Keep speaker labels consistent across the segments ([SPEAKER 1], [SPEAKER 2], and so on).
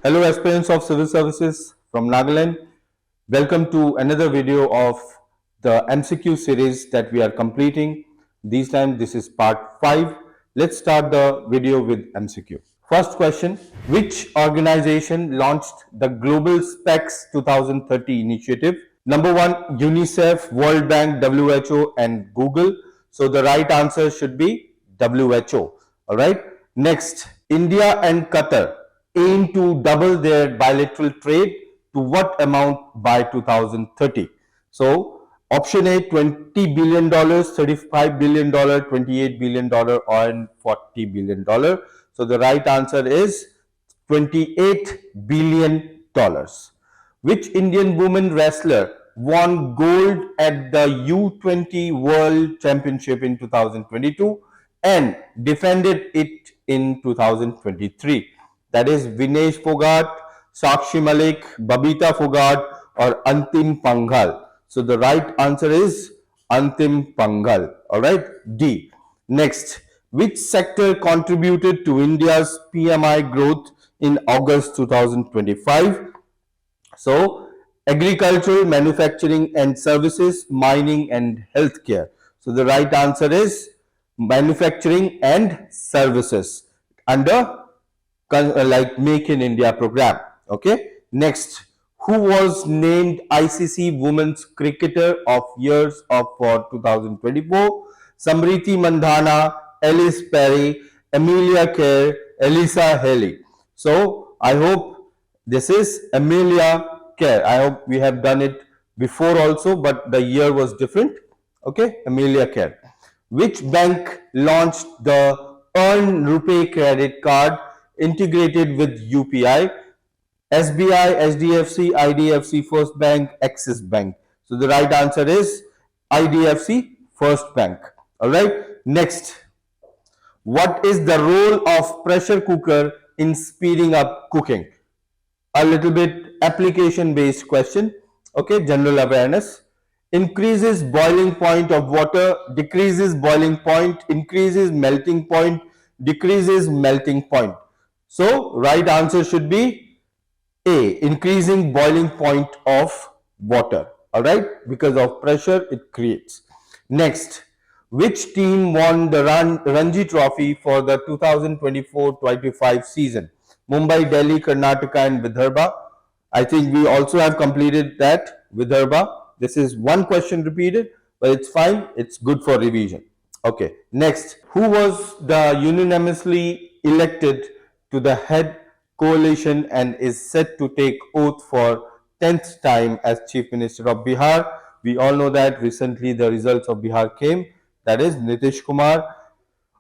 [SPEAKER 1] Hello aspirants of civil services from Nagaland. Welcome to another video of the MCQ series that we are completing. This time this is part 5. Let's start the video with MCQ. First question, which organization launched the Global Specs 2030 initiative? Number 1, UNICEF, World Bank, WHO and Google. So the right answer should be WHO. Alright. Next, India and Qatar aim to double their bilateral trade to what amount by 2030? So option A, $20 billion, $35 billion, $28 billion and $40 billion. So the right answer is $28 billion. Which Indian women wrestler won gold at the U20 World Championship in 2022 and defended it in 2023? That is Vinesh Fogart, Sakshi Malik, Babita Fogart or Antim Panghal. So the right answer is Antim Panghal. Alright, D. Next, which sector contributed to India's PMI growth in August 2025? So agriculture, manufacturing and services, mining and healthcare. So the right answer is manufacturing and services under like Make in India program. Okay. Next, who was named ICC Women's Cricketer of Years of for 2024? Samriti Mandhana, Alice Perry, Amelia Kerr, Elisa Haley. So I hope this is Amelia Kerr. I hope we have done it before also, but the year was different. Okay, Amelia Kerr. Which bank launched the Earn Rupee credit card integrated with UPI? SBI, SDFC, IDFC First Bank, Axis Bank. So the right answer is IDFC First Bank. Alright. Next, what is the role of pressure cooker in speeding up cooking? A little bit application based question. Okay, general awareness. Increases boiling point of water, decreases boiling point, increases melting point, decreases melting point. So right answer should be A, increasing boiling point of water. Alright, because of pressure it creates. Next, which team won the Ranji Trophy for the 2024-25 season? Mumbai, Delhi, Karnataka and Vidarbha. I think we also have completed that, Vidarbha. This is one question repeated, but it's fine. It's good for revision. Okay. Next, who was the unanimously elected to the head coalition and is set to take oath for 10th time as Chief Minister of Bihar? We all know that recently the results of Bihar came. That is Nitish Kumar.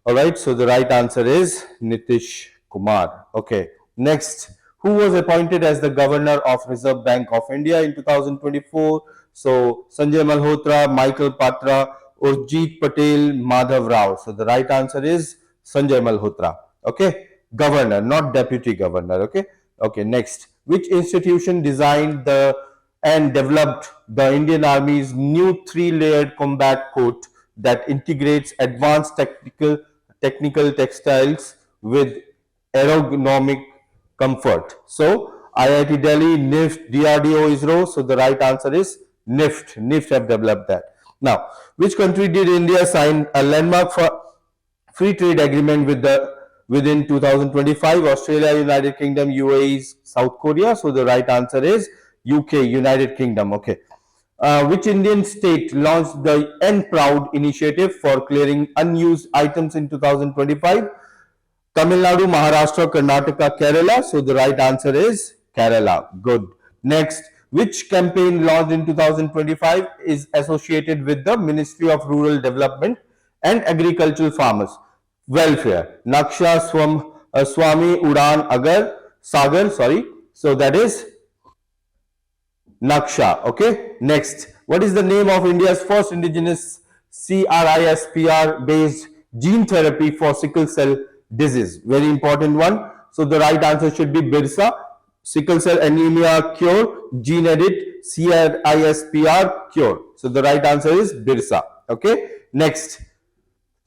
[SPEAKER 1] Alright, so the right answer is Nitish Kumar. Okay. Next, who was appointed as the Governor of Reserve Bank of India in 2024? So Sanjay Malhotra, Michael Patra, Urjit Patel, Madhav Rao. So the right answer is Sanjay Malhotra. Okay. Governor, not Deputy Governor. Okay. Okay. Next, which institution designed and developed the Indian Army's new 3-layered combat coat that integrates advanced technical textiles with ergonomic comfort? So IIT Delhi, NIFT, DRDO, ISRO. So the right answer is NIFT. NIFT have developed that. Now, which country did India sign a landmark for free trade agreement within 2025? Australia, United Kingdom, UAE, South Korea. So the right answer is UK, United Kingdom. Okay. Which Indian state launched the End Proud initiative for clearing unused items in 2025? Tamil Nadu, Maharashtra, Karnataka, Kerala. So the right answer is Kerala. Good. Next, which campaign launched in 2025 is associated with the Ministry of Rural Development and Agricultural Farmers Welfare? Naksha Swami Udan Agar Sagar. Sorry. So that is Naksha. Okay. Next, what is the name of India's first indigenous CRISPR based gene therapy for sickle cell disease? Very important one. So the right answer should be Birsa. Sickle cell anemia cure, gene edit, CRISPR cure. So the right answer is Birsa. Okay. Next,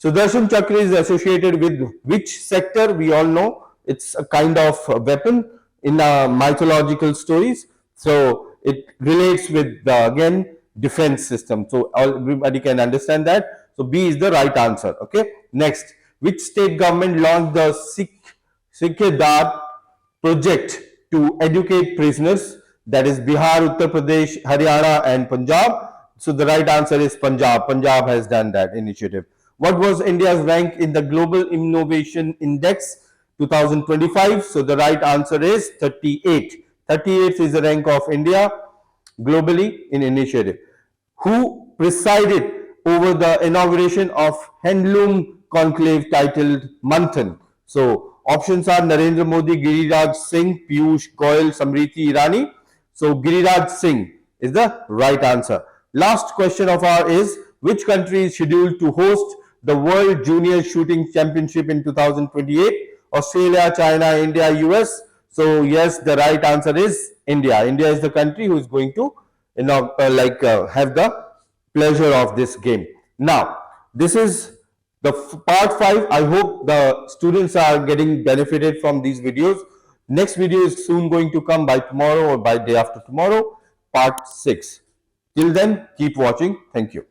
[SPEAKER 1] Sudarshan Chakra is associated with which sector? We all know it's a kind of weapon. in mythological stories. So it relates with the again defense system. So everybody can understand that. So B is the right answer. Okay. Next, which state government launched the Sikh project to educate prisoners? That is Bihar, Uttar Pradesh, Haryana, and Punjab. So the right answer is Punjab. Punjab has done that initiative. What was India's rank in the Global Innovation Index 2025? So the right answer is 38. 38th is the rank of India globally in initiative. Who presided over the inauguration of Handloom Conclave titled Manthan? So options are Narendra Modi, Giriraj Singh, Piyush Goyal, Samriti Irani. So Giriraj Singh is the right answer. Last question of our is, which country is scheduled to host the World Junior Shooting Championship in 2028? Australia, China, India, US. So yes, the right answer is India. India is the country who is going to have the pleasure of this game. Now, this is the part 5. I hope the students are getting benefited from these videos. Next video is soon going to come by tomorrow or by day after tomorrow, part 6. Till then, keep watching. Thank you.